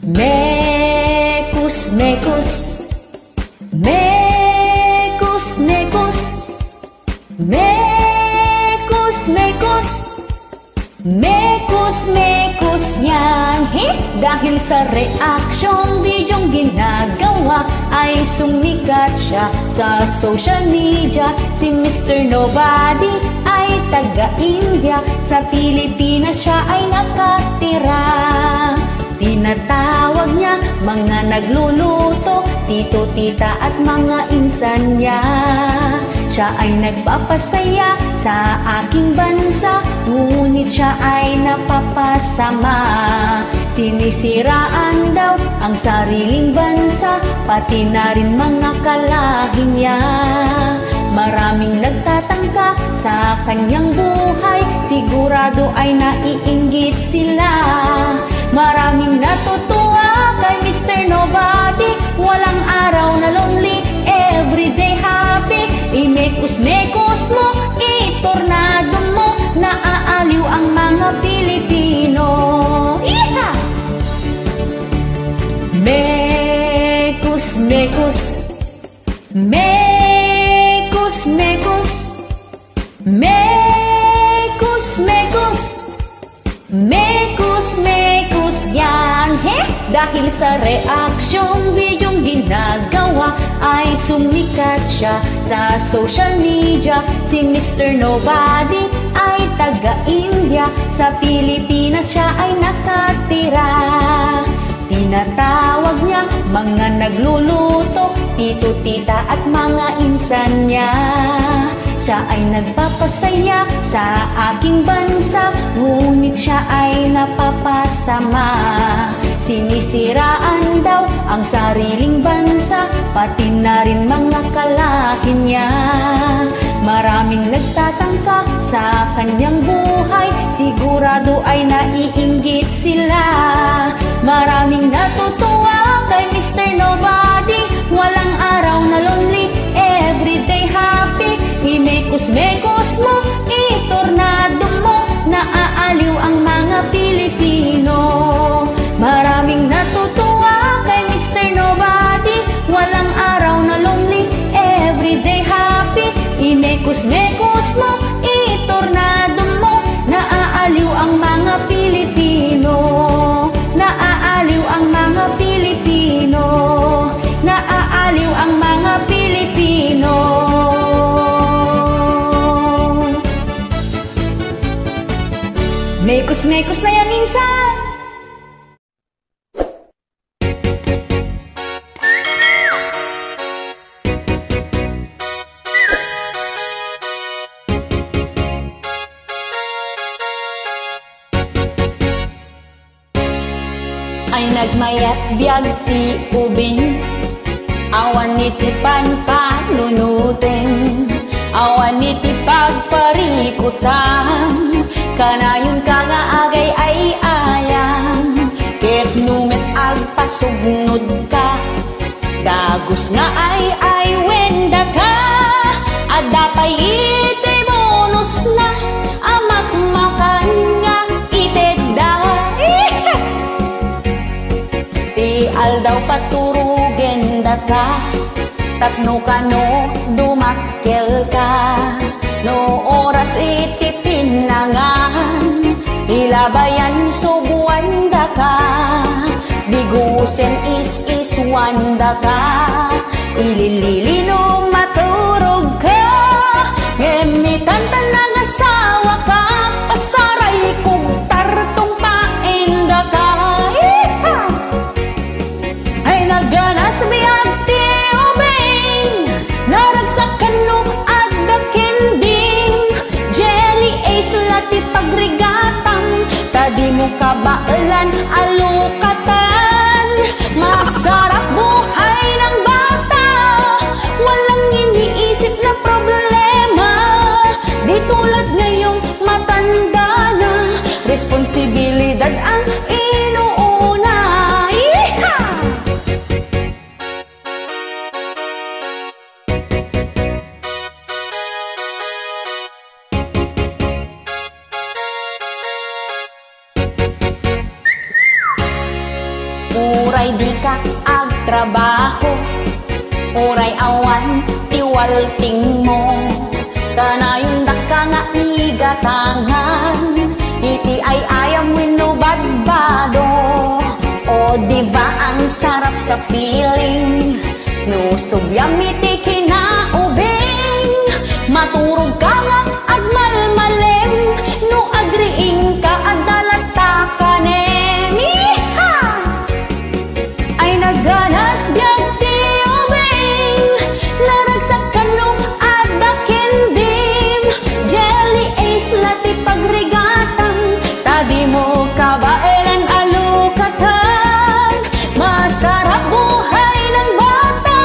Mekus, mekus, mekus, mekus, mekus, mekus, mekus, mekus yan. Dahil sa reaction videong ginagawa ay sumikat siya sa social media. Si Mr. Nobody ay taga-India, sa Pilipinas siya ay nakatira. Tinatawag niya mga nagluluto, tito, tita at mga insan niya. Siya ay nagpapasaya sa aking bansa, ngunit siya ay napapasama. Sinisiraan daw ang sariling bansa, pati na rin mga kalahin niya. Maraming nagtatangka sa kanyang buhay, sigurado ay naiinggit sila. Maraming natutuwa kay Mr. Nobody, walang araw na lonely, everyday happy. Imekus-mekus mo, itornado mo, naaaliw ang mga Pilipino. Iha! Mekus, mekus, mekus, mekus, mekus, mekus, mekus, mekus yan. Dahil sa reaction videong ginagawa ay sumikat siya sa social media. Si Mr. Nobody ay taga-India, sa Pilipinas siya ay nakatira. Tinatawag niya mga nagluluto, tito, tita at mga insan niya. Siya ay nagpapasaya sa aking bansa, ngunit siya ay napapasama. Sinisiraan daw ang sariling bansa, pati na rin mga kalahin niya. Maraming nagtatangka sa kanyang buhay, sigurado ay naiinggit sila. Maraming natutuwa kay Mr. Nobody, walang araw na lonely, everyday happy. Imekus-mekus mo, itornado mo, naaaliw ang mga Pilipino. Maraming natutuwa kay Mr. Nobody, walang araw na lonely, everyday happy. Imekus-mekus mo, itornado mo, naaaliw ang mga Pilipino. Naaaliw ang mga Pilipino. Naaaliw ang mga Pilipino. Mekus-mekus na yan, insan! Ay nagmayat biyag ti ubing, awan iti panpanunutin, awan iti pagparikutan, kanayon ka nga agay ay ayang, ket numet agpasugnod ka, dagos nga ay wenda ka, at dapay iti bonus na, amakmakan nga itedda. Ti aldaw paturugen data, tapno kano dumakkel ka, no oras iti pinangan, ilabayan subuan da ka, digusen is wanda ka, ilililino maturog ka, ngemitan tanang asawa ka, pasaray kong tartong paenda ka. Naganas biyag ti ubing, naragsakan no at dakinding, jelly ace lati pagrigatang, tadi mo kabailan alukatan, masarap buhay ng bata, walang iniisip na problema, di tulad ngayong matanda na, responsibilidad ang inuuna. uray di ka agtrabaho, uray awan tiwalting mo. Kanayon daka nga igatangan, iti ay ayam wenno badbado. O diba ang sarap sa feeling, no subyam iti kinaubing. Maturog ka nga agmalmalem, no agriing ka adalata kanen. Iha! Ay naganas biag ti ubing, naragsak kanong adakendim. Jelly ace lati pagrigatang, tadi mo kabaelan alukatan. Masarap buhay ng bata,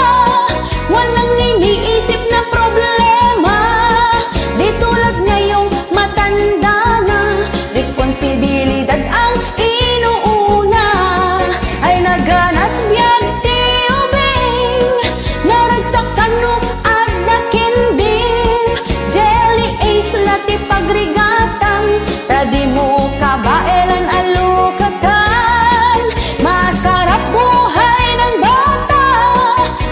walang iniisip na problema. Di tulad ngayong matanda na, responsibilidad ang inuuna. Ay naganas biag ti ubing, naragsak kanong adakendim. Jelly ace lati pagrigatang, tadi mo kabaelan alukatan. Masarap buhay ng bata,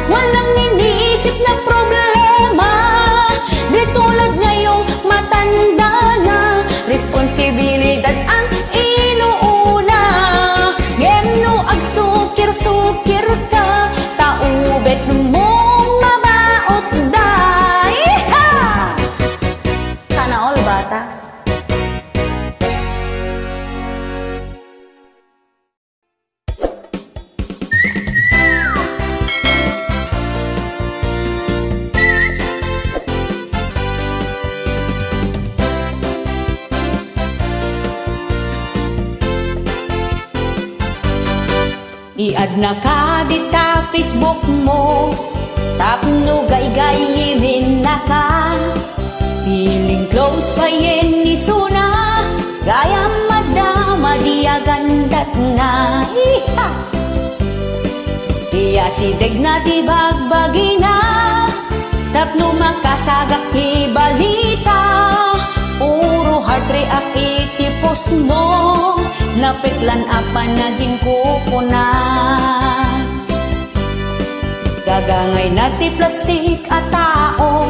walang iniisip na problema. Di tulad ngayong matanda na, responsibilidad ang inuuna. Gemno agsukir-sukir ka, taubet mong mabaot da. Iha! Sana all bata. I-add na ka dita Facebook mo, tapno gay-gayimin na ka. Feeling close pa yen ni Suna, gaya madama diya gandat na. Iha! Iya si deg na di bagbagina, tapno makasagak ti balita. Puro heart react itipos mo, napiklan apa naging kupuna. Gagangay na ti plastik at tao,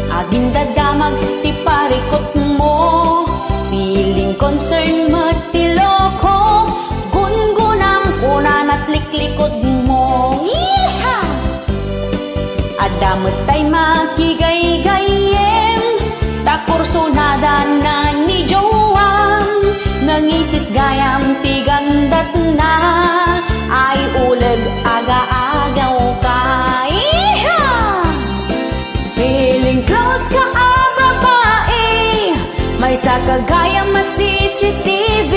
aging dadamag ti parikot mo. Feeling concern matiloko, gungunam kunan at liklikod mo. Iha! Adamot tay makigay-gayem, takursunada na ni Joam. Nangisit gayam ti gandat na, ay uleg aga-agaw ka. Iha! Feeling close ka babae, may sakagayam mas CCTV.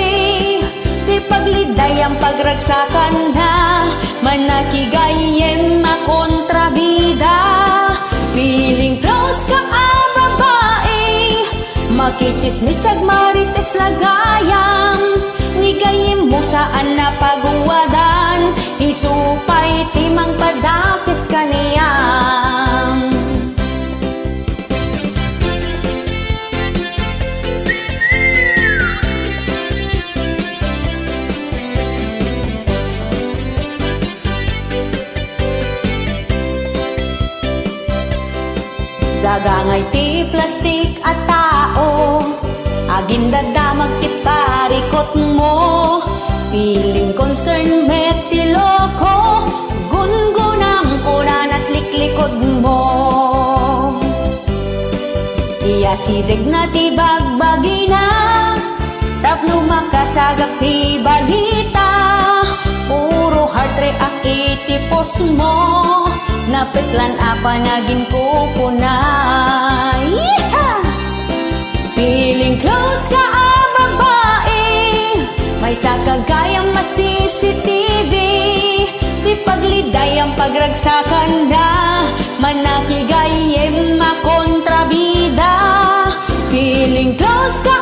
Di paglidayang pagragsakan na, manakigayem makontrabida. Feeling close ka babae, makichismis agmarites lagayam. Nigayem mo saan na paguwadan, isupay timang padakis kaniyam. Gagangay ti plastik at tao, aging dadamag ti parikot mo. Feeling concern metiloko, gungunam kunan at liklikod mo. Iya sideg na ti bagbagina, tapno makasagap ti balita. Puro heart react itipos mo, napitlan apa naging kupuna. Yeeha! Feeling close ka babae, may sakagayang mas CCTV. Di paglidayang pagragsakan na, manakigayem makontrabida. Feeling close ka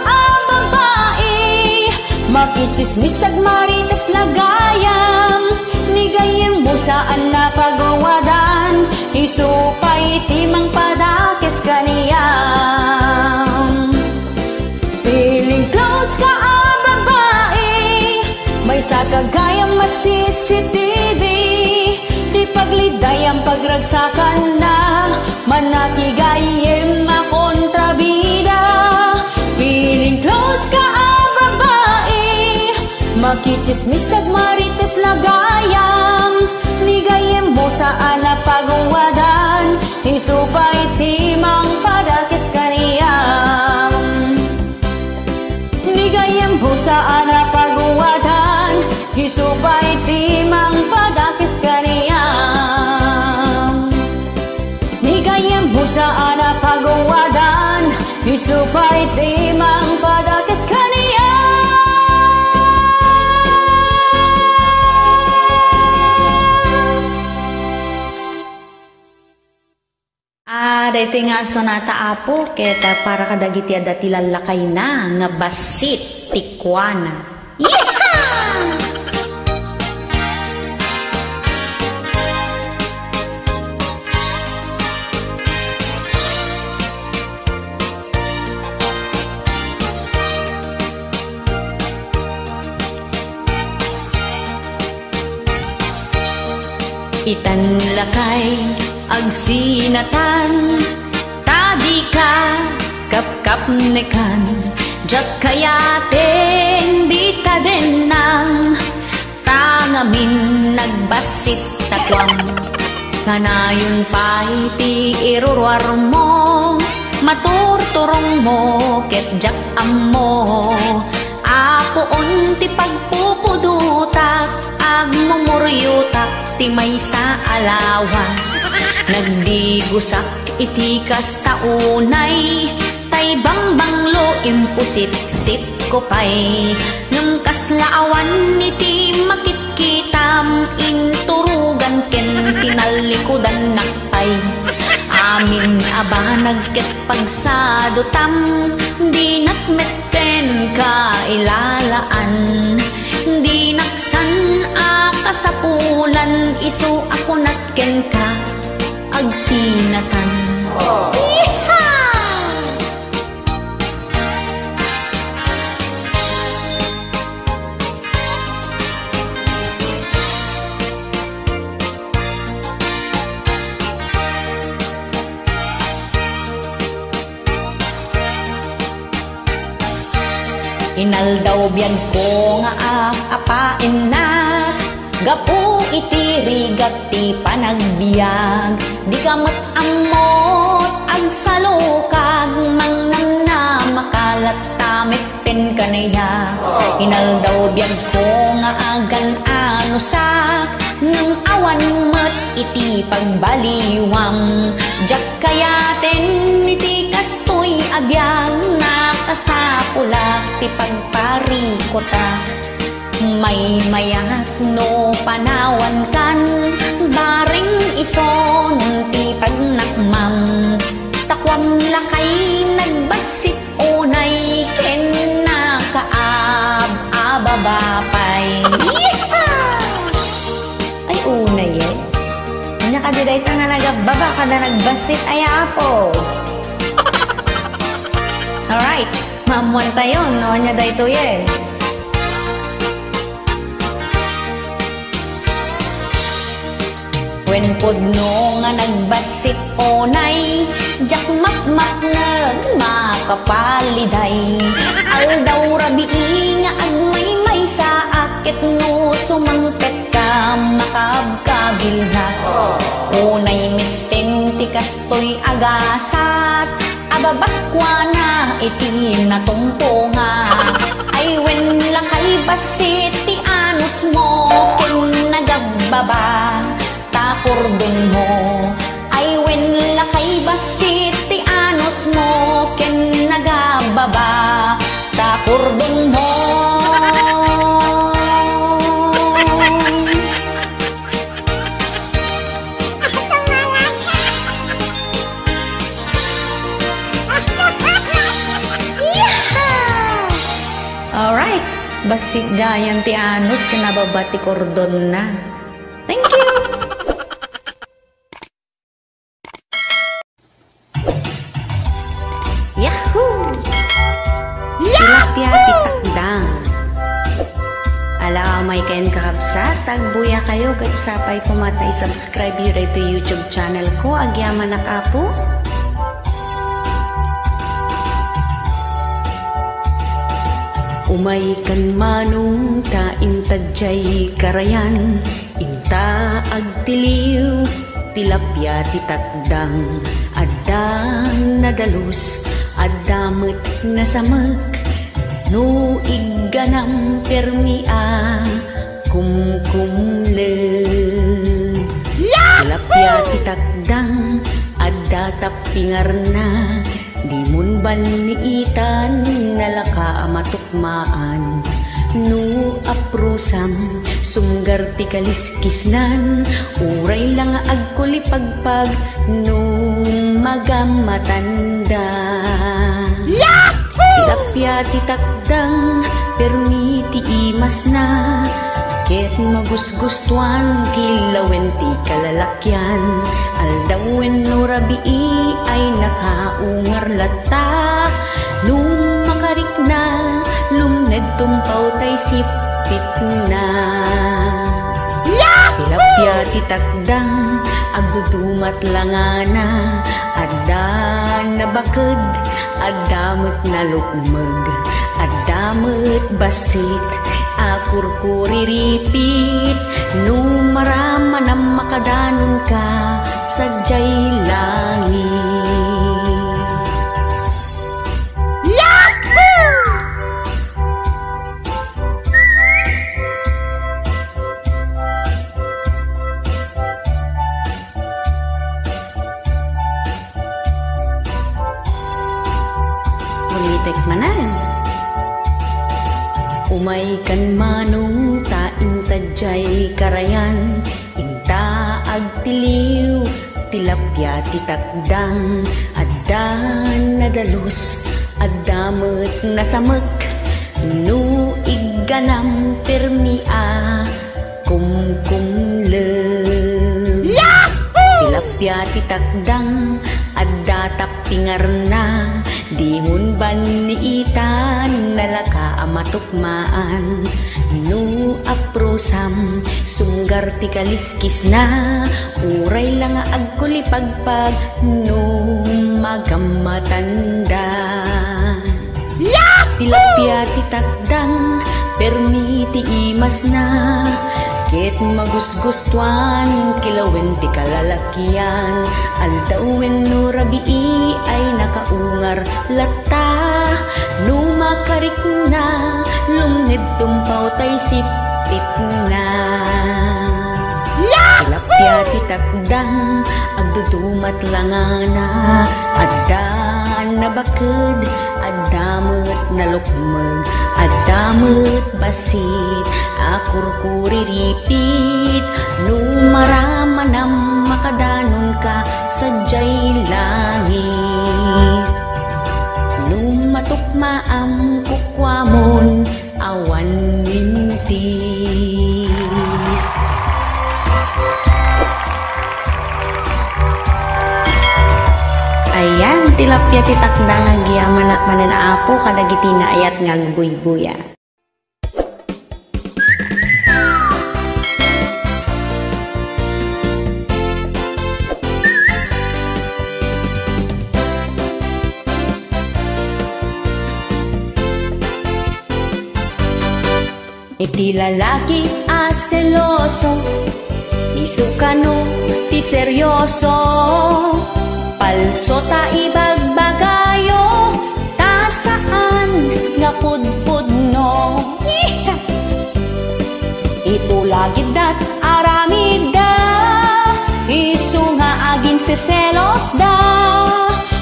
babae, makichismis agmarites lagayam. Nigayem mo saan na pagawadan, isupay timang padakes kaniyam. Feeling close ka babae, may may sa kagayang ma-CCTV, di paglidayang pagragsakan na, manatigayem makontrabida. Feeling close ka babae, makichismis ag marites lagayam, nigayem mo saan na pagwadan, isupay timang padakis kaniyam. Nigayem mo saan na pagwadan, isupay timang padakis kaniyam. Nigayem mo saan na pagwadan, isupay timang padakis kaniyam. Dito nga sonata apo, keta para kadagiti adati lalakay na, nga basit tikwana. Yeehaw! Itan lakay agsinatan, tadi ka kap nekan, jak kayaten di taden nang tangamin nagbasit takwam. Kanayon pa iti irurwar mo, maturturong mo ket jak ammo, apoon ti pagpupudutak, agmumuryutak ti may sa alawas. Nagdigusak iti kastaunay, tay bangbanglo impusit-sit ko pay, ngem kaslaawan iti makitkitam, inturugan ken tinalikudan nakpay. Amin abanag ket pagsadutam, di nakmetten ka ilalaan, di naksan akasapulan, isu ako natken ka agsinatan. Yeehaw! Inaldaw biyan ko nga apain na, gapu iti rigat ti panagbiag, di kamot amot ag salukag, mangnam na makalat tamit ten kanaya. Inaldaw biag ko nga agan anusak, nang awan mat iti pagbaliwam, jak kayaten iti kastoy abiyag, nakasapulak ti pagparikota. May mayat no panawan kan, baring ison ti pagnakmam, takwam lakay nagbasit unay, ken nakaab ababapay. Ay unay eh, nakadiday ta nga nagababa ka na nagbasit ay apo. Alright, mamuan tayo no nya dayto ye. When pudno nga nagbasit onay, jak matmat na makapaliday, aldaw rabii nga agmay-may sa akit no sumangpet ka makabkabilha. Unay mitten ti kastoy agasat, ababakwa na iti natumpunga, ay when lakay basit ti anus mo, ken nagababa takordon mo, ay when lakay basit ti anus mo, ken nagababa takordon mo. Alright, basit gayan ti anus, ken nababa ti kordon na. Thank you. may kain kakabsat, tagbuya kayo, kat sapay pumatay, subscribe yun ito YouTube channel ko, agyaman na kapo. Umay kan manong ta intadjay karayan, inta agtiliw, tilapya titakdang, adan nadalus, adamet nasamag, no igganam permia, kumkumle. Tilapya titakdang, adda tapingar na, di mun baniitan nalaka matukmaan, no aprusam sunggar ti kaliskisnan, uray lang agkulipagpag no magamatanda. Tilapya titakdang permi ti imas na, ket magusgustuan kilawen ti kalalakyan, aldawen no rabii ay nakaungar lata, nung makarik na lumned tumpaw tay sipit na. Tilapya titakdang agdudumat langana, adda nabaked, addamet nalukmeg, addamet basit, akurkuriripit, no marama na makadanon ka sadyay langit. Ulitek manan. Umay kan manong ta intadjay karayan, inta agtiliw, tilapya titakdang, addan nadalus, addamet nasamek, no igganam permia, kumkumle. Tilapya titakdang, adda tapingar na, di mun baniitan nalaka amatukmaan, no aprosam sunggar ti kaliskis na, uray lang agkulipagpag no magamatanda. Tilapya titakdang permi ti imas na, ket magusgustuan kilawen ti kalalakyan, aldawen no rabii ay nakaungar lata, no makarik na lumned tumpaw tay sipit na. Tilapya titakdang agdudumat langana, adda nabaked, addamet nalukmeg, addamet basit, akurkuriripit, no marama na makadanon ka sadyay langit. No matukmaam kukwamon awan mintis. Ayan, tilapya titakdang agyaman na mananaapo kadagiti na ayat ngagbuy-buya. Iti lalaki seloso, isukano ti seryoso, palso ta ibagbagayo, ta saan nga pudpudno. Itulagid dat aramid da, isu nga agin seselos da,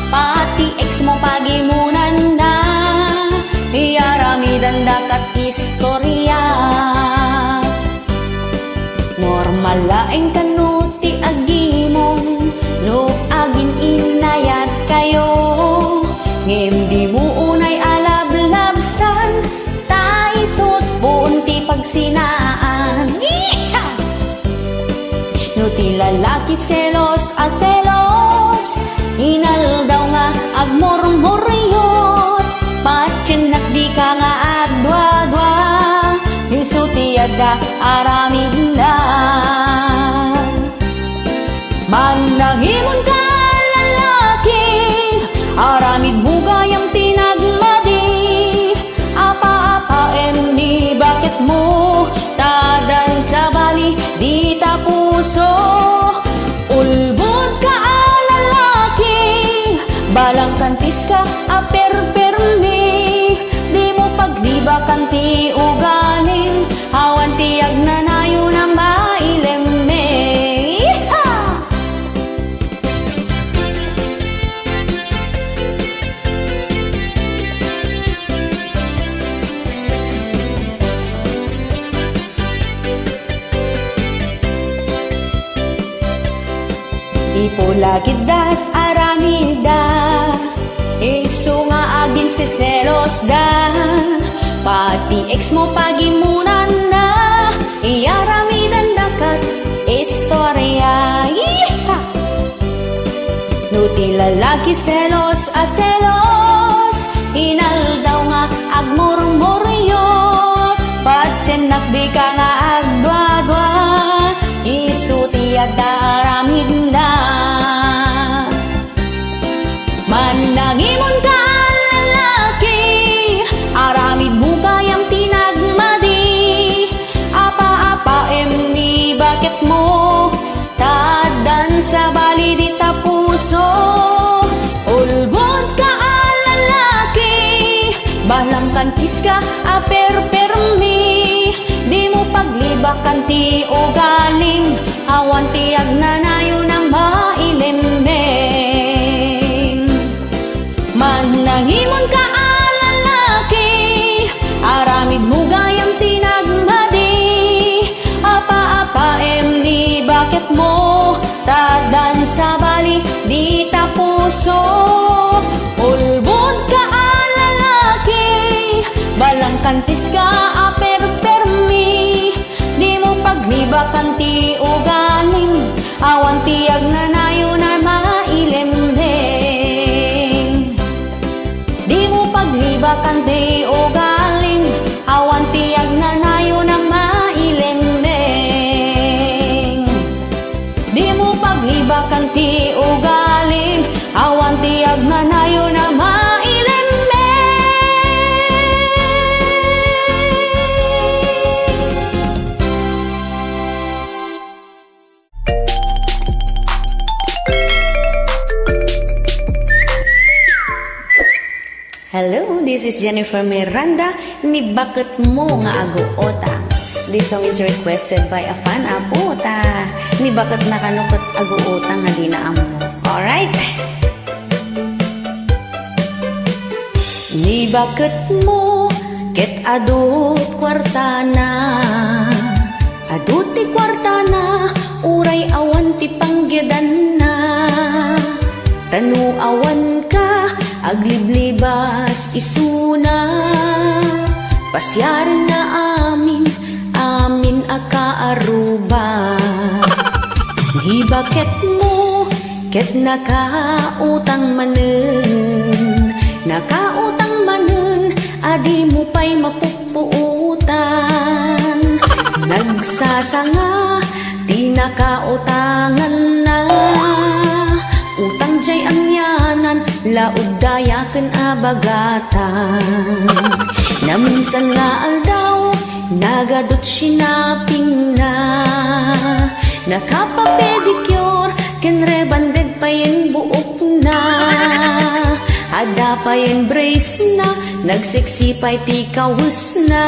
pati ex mo pagimunan na, iaramidan da kat istorya. Normal laeng kanuti agimon, no agin inayat kayo, ngem di mo unay alablabsan, taisot punti pagsinaan. No ti lalaki selos a selos, inal daw nga agmurmuryot, patsin di ka nga adwa-dwa, isuti at da aramid na. Manahimon ka lalaki, aramid mo gayang pinagmadi. Apa-apa emni bakit mo tadan sa bali di ta puso. Ulbod ka lalaki, balang kantis ka aper-permi. Di mo paglibakan ti ugaling, awan tiyag na nayo na mailemme. Ipulagid dat aramida, isu nga agin si selos da. Pati ex mo pagimunan na, iaramidan dakat istorya. Yeeha! Nuti lalaki selos a selos, inal daw nga agmurmuryo. Patsenak di ka nga agdwa-dwa, isu tiyag da aramid na. Manangimon ka lalaki, aramid mo kayang tinagmadi. Apa-apa emni bakit mo tadan sa bali di ta puso. Ulbod ka lalaki, balang kantis ka aper-permi. Di mo paglibakan ti ugaling, awan tiyag na nayo na mailemmeng. Manangimon ka lalaki, aramid mo gayang tinagmadi. Apa-apa emni bakit mo tadan sa bali di ta puso. Ulbod ka lalaki, balang kantis ka aper-permi. Di mo paglibakan ti ugaling, awan tiyag na nayo na mailemmeng. Di mo paglibakan ti ugaling, awan tiyag na nayo na mailemmeng. Di mo paglibakan ti ugaling, awan tiyag na nayo na mailemmeng. Hello, this is Jennifer Miranda, ni Bakit Mo Nga Aguota. This song is requested by a fan apota, ni bakit nakanukot aguota nga di na amo. Alright? Ni bakit mo ket adut kwartana, adut ti kwartana, uray awan ti panggedan na. Tanu awan ka, agliblibas isuna, pasyaran na amin, amin akaaruba. Di bakit mo, ket nakautang manen, nakautang manen, adi mo pa'y mapupuutan. Nagsasanga, di nakautangan na, utang jay angyanan, laod dayaken abagatan. Naminsan nga aldaw, nagadot sinaping na, nakapapedicure, kenrebanded pa yung buok na. Ada pa yung brace na, nagsiksipay ti kawus na.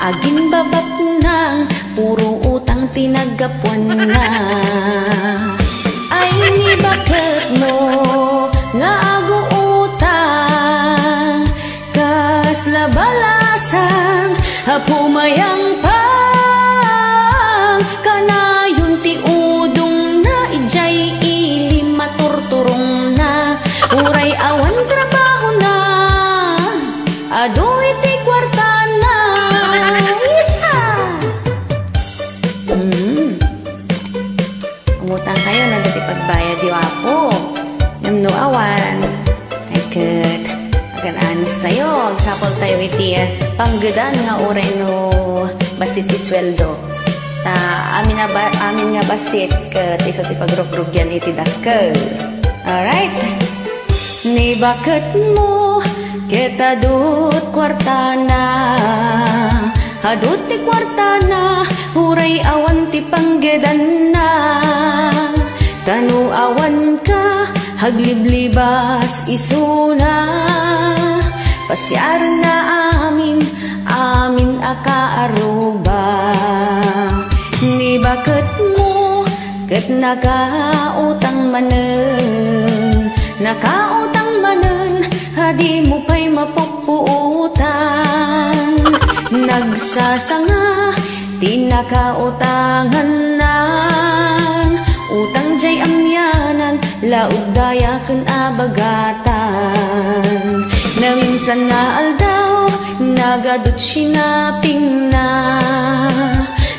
Aging babak nang, puro utang tinagapuan na. Ay ni bakit mo nga aguutang, kas labalasan pumayang pang, kanayon ti udong na ijay ilim maturturong na, uray awan trabaho na, adoy ti kwarta na. Umutang kayo, nagati pagbayad di wapo. Namno awan. Ay kat, agan anis tayo. Agsapol tayo iti panggadan nga uray no basit ti sweldo. Ta amin nga basit ket iso ti pagrogrogyan iti dakkel. Alright. Ni bakit mo kita dut kwartana, adut ti kwartana, huray awan ti panggedan na. Tanu awan ka, hagliblibas isuna, pasyaran na amin akaaruba. Ni bakit mo ket nakautang manen, hadi mo pa'y mapupuutan. Nagsasanga, tinakautangan nan, utang jay amyanan, laog daya ken abagatan. Na minsan nga aldaw, nagadut sinaping na,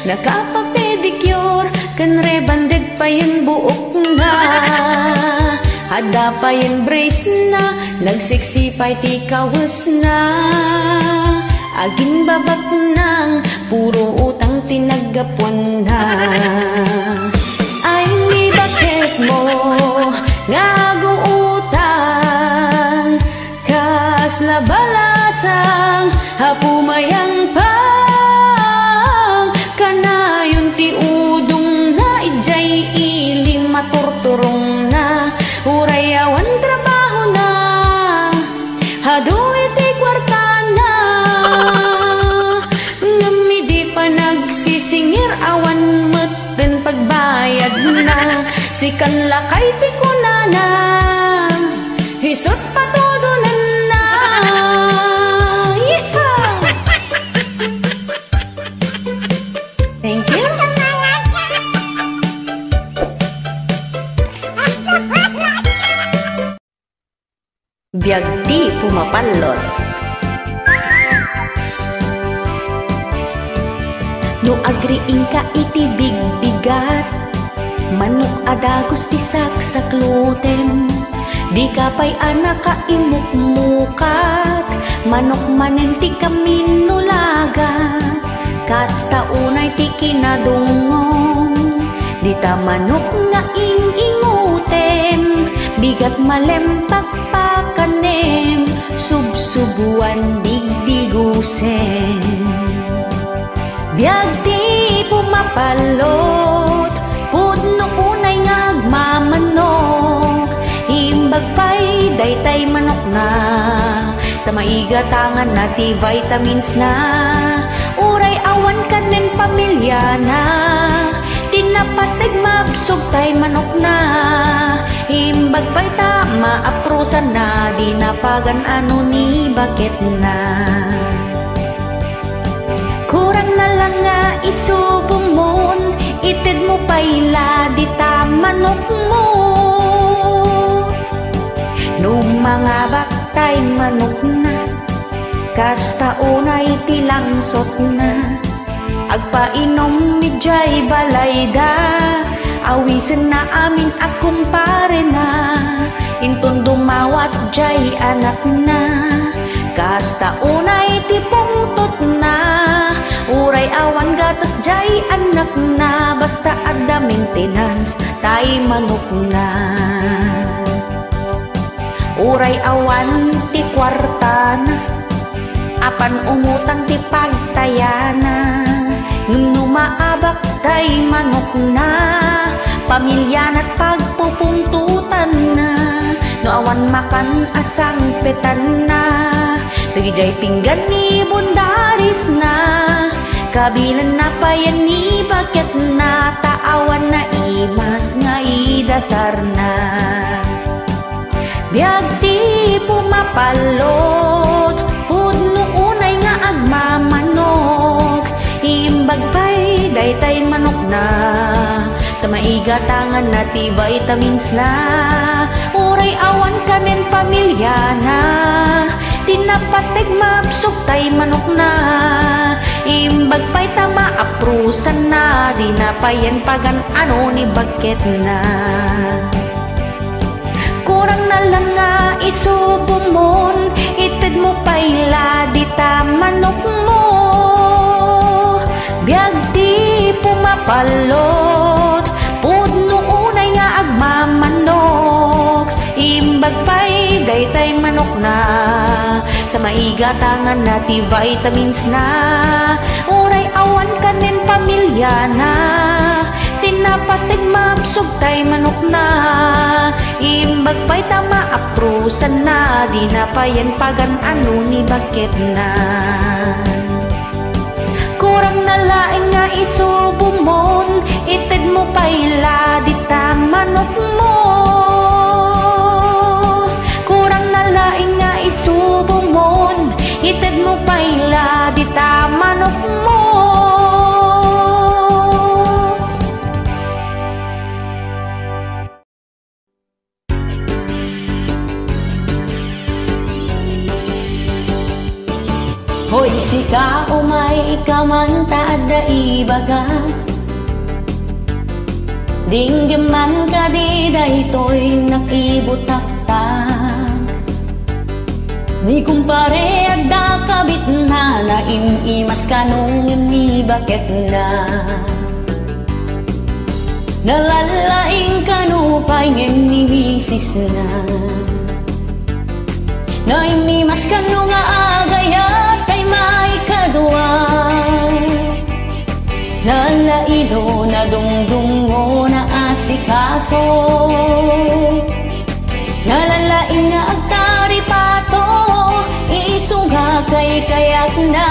nakapapedicure, ken rebanded pa yun buok na. Hada pa yung brace na, nagsiksipay ti kawas na. Aging babak nang, puro utang tinagapon na. Ay ni bakit mo ngaguutang, kas labalasang hapumayang pang, kanayon ti udong na ijay ilim maturturong na. Urayawan trabaho na, hadu iti kwartana, ngamidi pa nagsisingir awan meten pagbayad na. Sikan lakay ti kunana, hisot patudunan na. Yeehaw! Thank you. Biag di pumapalot. No agriing ka iti bigbigat, manok adagos ti saksaklutem. Di ka pa'y anak ka imukmukat, manok manen ti kaminulagat. Kasta unay ti kinadungong, di ta manok nga ingutem. Bigat malempak pakanem, subsubuan digdigusen. Biag di pumapalot, pudno unay ngagmamanok. Imbag pa'y daytay manok na, tamaiga tangan na ti vitamins na. Uray awan kanen pamilya na, tinapatag mabsog tay manok na. Imbag pa'y tama aprosan na, di napagan ano ni bakit na. Kurang na lang nga isubong mon, ited mo pa'y ladi ta manok mo. Nung mga baktay manok na, kasta unay tilangsot na. Agpainom ni jay balay da, awisen na amin akumpare na. Intun dumawat jay anak na, kasta unay tipungtot na. Uray awan gatas jay anak na, basta ada maintenance tay manok na. Uray awan ti kwartana, apan umutang ti pagtayana. Nung numaabak tay manok na, pamilya na't pagpupungtutan na. No awan makan asang petan na, nagijay pinggan ni bundaris na. Kabilan na payan ni bakit na, taawan na imas nga idasar na. Biag di pumapalot, pudno unay nga agmamanok. Imbag pa'y daytay manok na, tamaiga tangan na ti vitamins na. Uray awan kanen pamilya na, tinapateg mabsog tay manok na. Imbag pa'y tama aprusan na, di na payan pagan ano ni bakit na. Kurang na lang nga isubong mon, ited mo pa'y ladi ta manok mo. mapalot, pudno unay nga agmamanok, imbag pa'y daytay manok na, tamaiga tangan na ti vitamins na, uray awan kanin pamilya na, tinapatig mapsog tay manok na, imbag pa'y tama aprusan na, di na pa yan pagan ano ni bakit na. Kurang nalaing nga isubumon, ited mo pa'y ladita manok mo. Kurang nalaing nga isubumon, ited mo pa'y ladita manok mo. Hoy sika umay ikamanta da ibaga, dinggaman ka di daytoy nakibutak-tak, ni kumpare adda kabit na naimimas kanong ni bakit na, nalalaing kanupay ngem ni misis na, naimimas kanong agayat may kadwa, nalaino na dungdungo na asikaso, nalalain nga agtari pato, isunga kay kayak na,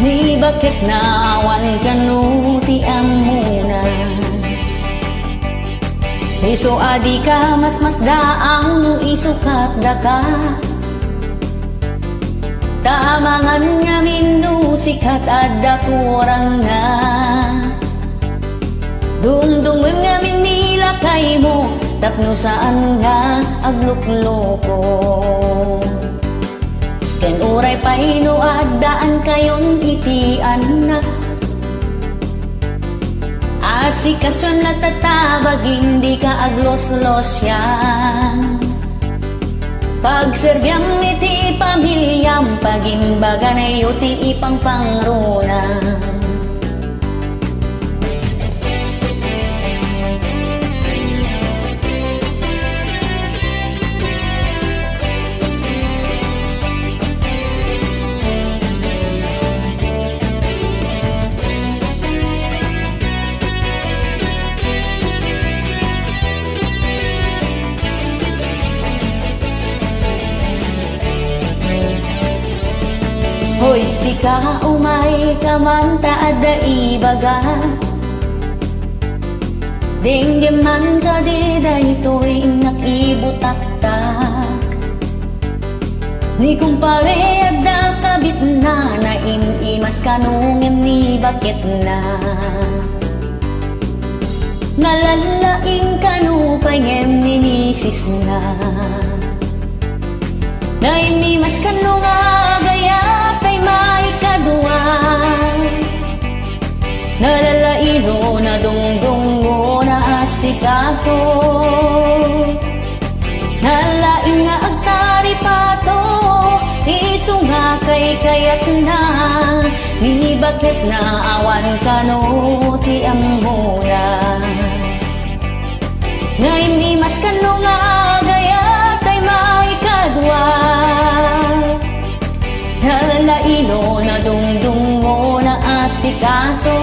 ni bakit na awan kanuti ang muna. Iso adi ka mas daang isukat da ka, taamangan nga minusikat adda kurang na, dungdungan nga minilakay mo, tapno saan nga aglukloko. Ken uray paino addaan kayon itian na, asikasyon na tatabag hindi ka aglos-los yan. Pagserbyang iti pamilyam, pagimbaga na yuti ipang pangruna. Hoy sika umay kamanta adda ibaga, dinggaman ka di daytoy nakibutak-tak, ni kumpare adda kabit na naimimas kanungem ni bakit na, nalalaing kanupay ngem ni misis na, naimimas kanung agayat may kadwa, nalalaino na dungdungo na asikaso, nalaing nga agtari pato, isunga kay kayak na, ni bakit na awan kanuti ang muna. Naimimas kanong agayat ay may kadwa, nalalaino na dungdungo na asikaso,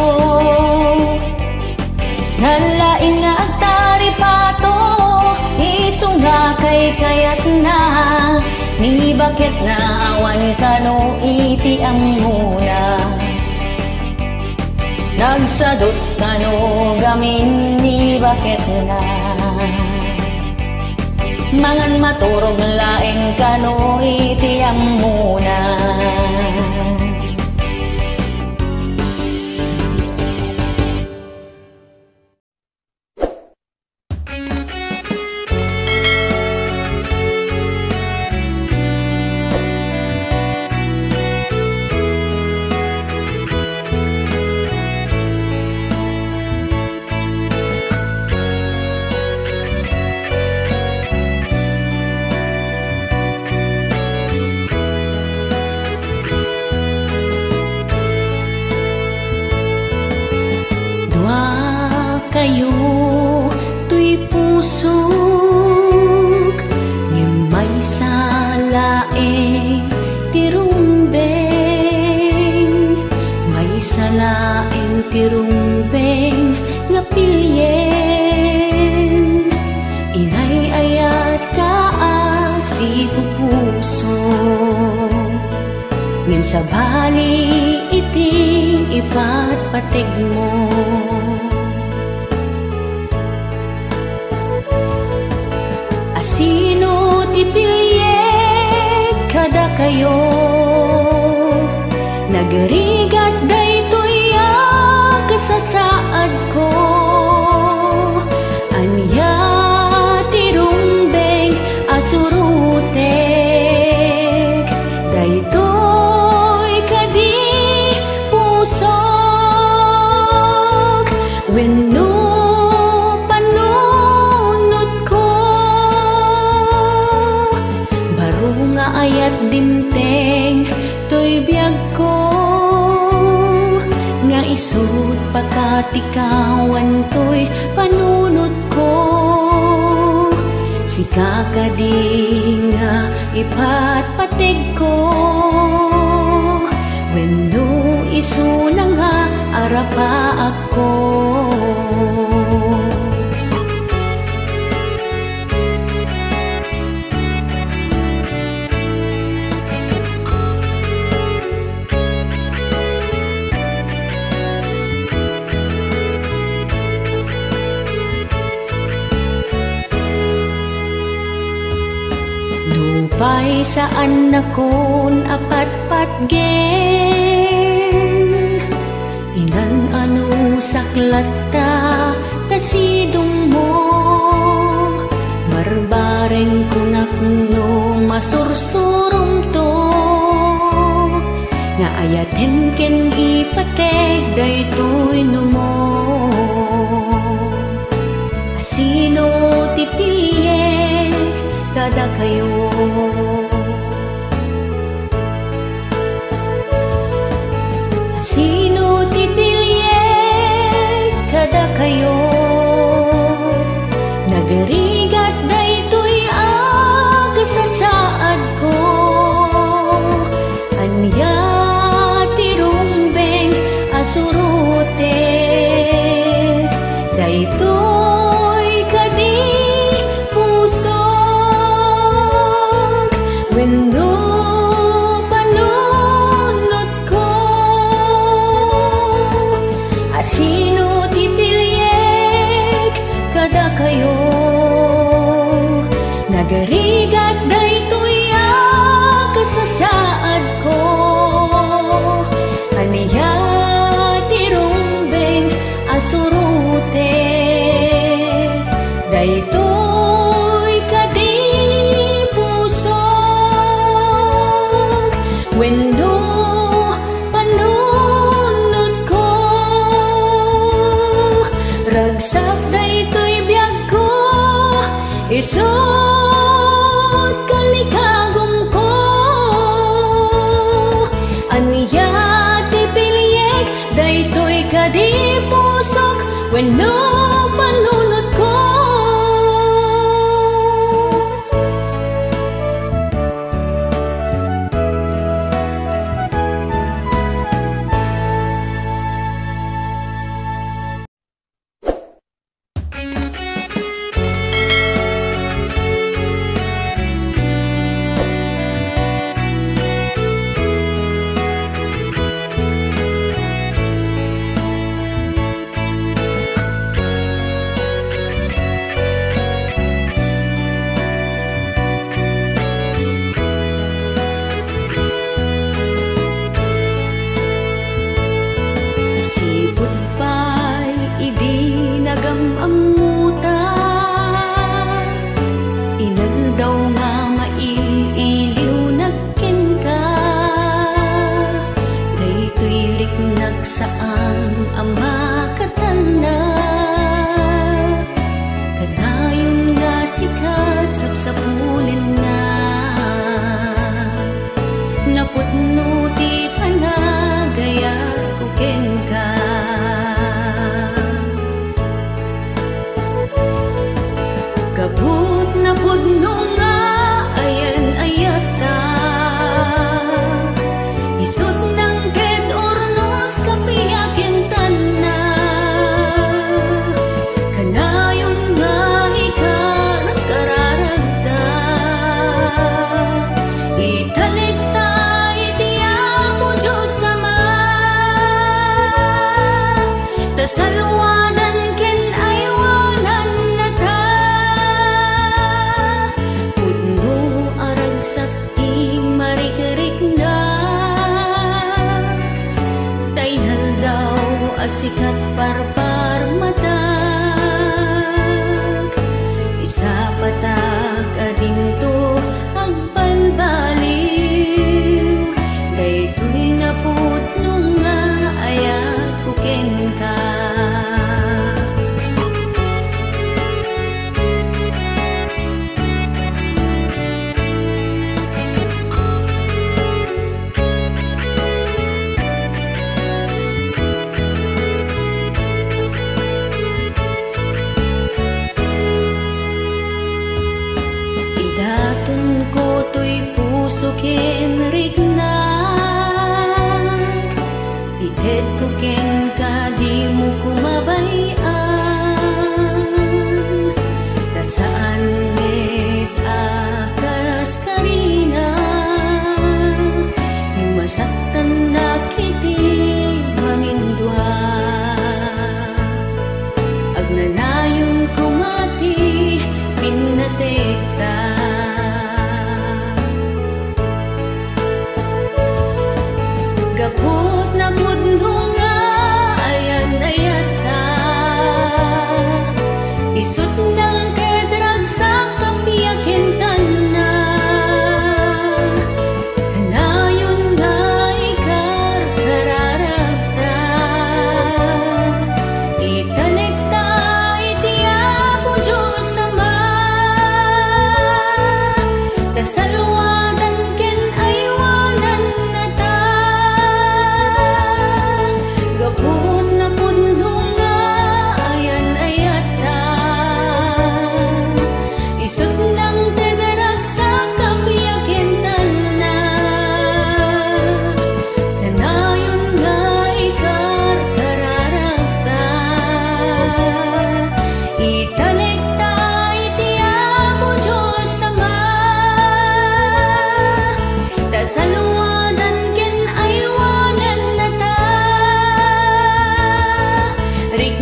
nalaing nga agtari pato, isunga kay kayak na, ni bakit na awan kano iti ang muna. Nagsadot kano gamin ni bakit na, mangan maturog laeng kano iti ang muna. kayo tuy pusok ngem may salaeng tirumbeng, may salaeng tirumbeng nga pilyen, inay ayat kaasi ko puso ngem sabali iti ipatpatig mo. Asino ti pilyeg kada kayo nagarigat daytoy kasasaad ko, anya tirumbeng asurutek daytoy kadi pusok wenno panunod ko baro nga ayat dimteng toy biag ko nga isut pakatikawan toy panunod ko si kakading nga ipatpatig ko wenno isu na nga arapaap ko. Dupay saan nakon apatpatgen inan anu saklata tasidong mo marbareng kunak no masursurum to nga ayaten ken ipateg daytoy no mo. Asino ti pilyeg kada kayo sino ti pilyeg kada kayo nagarigat daytoy kasasaad ko, anya tirumbeng asurutek daytoy kadi pusok wenno panunod ko. Asino ti pilyeg kada kayo nagarigat daytoy kasasaad ko, aniya tirumbeng asurutek daytoy kadi pusok wenno panunod ko ragsak daytoy biag ko isut kalikagom ko, aniya ti pilyeg daytoy kadi pusok wenno panunod ko. Sipot pa'y idi nagamamuta inal daw nga maililiw nagken ka daytoy riknag saan ama katanda kadayon nga sikat sapsapulin na naputno ti panagayat kuken ka Tasalwanan ken aywanan na ta, pudno arag saking marikirikna, tainal daw asikat parpar mata, isa patak adinto agbalbaliw, daytoy na pudno nga ayat ko ken ka. Idaton ko to'y puso ken rignak, ited ko ken ka di mo kumabayan, ta saan net akas karina, numasaktan na kiti mamindwa, agnanayon kumati pinatekta. Gapot na pudno nga ayan-ayat ka, isut ng kedrag sa kapiyakin tanna, kanayon nga ikar kararagta, itanekta itiapo Diyos Ama, tasalwanan ken aywanan na ta, gapot na pudno nga ayan-ayat ta, isut ng tedarag sa kapiyakin tanna, kanayon nga ikar kararagta, itanekta itiapo Diyos Ama, tasalwanan ken aywanan na ta, rik